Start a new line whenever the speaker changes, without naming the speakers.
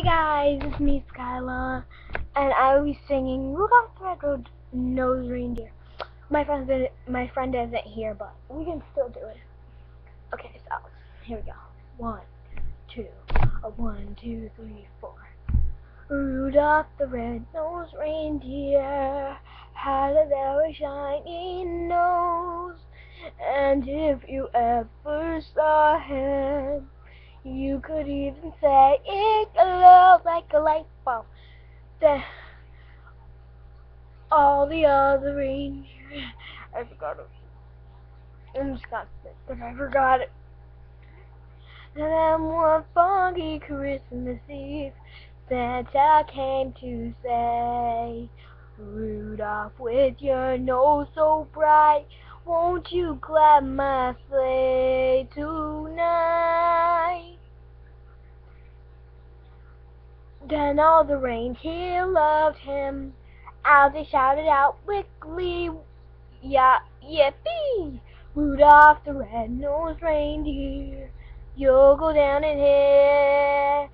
guys, it's me, Skyla, and I will be singing Rudolph the Red-Nosed Reindeer. My friend isn't here, but we can still do it. Okay, so here we go. 1, 2, 1, 2, 3, 4. Rudolph the Red-Nosed Reindeer had a very shiny nose, and if you ever saw him, you could even say it glows like a light bulb. Then all the other reindeer, I forgot it. I'm just gonna spit because I forgot it. And then one foggy Christmas Eve, Santa came to say, Rudolph, with your nose so bright, won't you clap my sleigh tonight? Then all the reindeer loved him, as they shouted out with glee, yeah, yippee! Rudolph the red-nosed reindeer, you'll go down in history.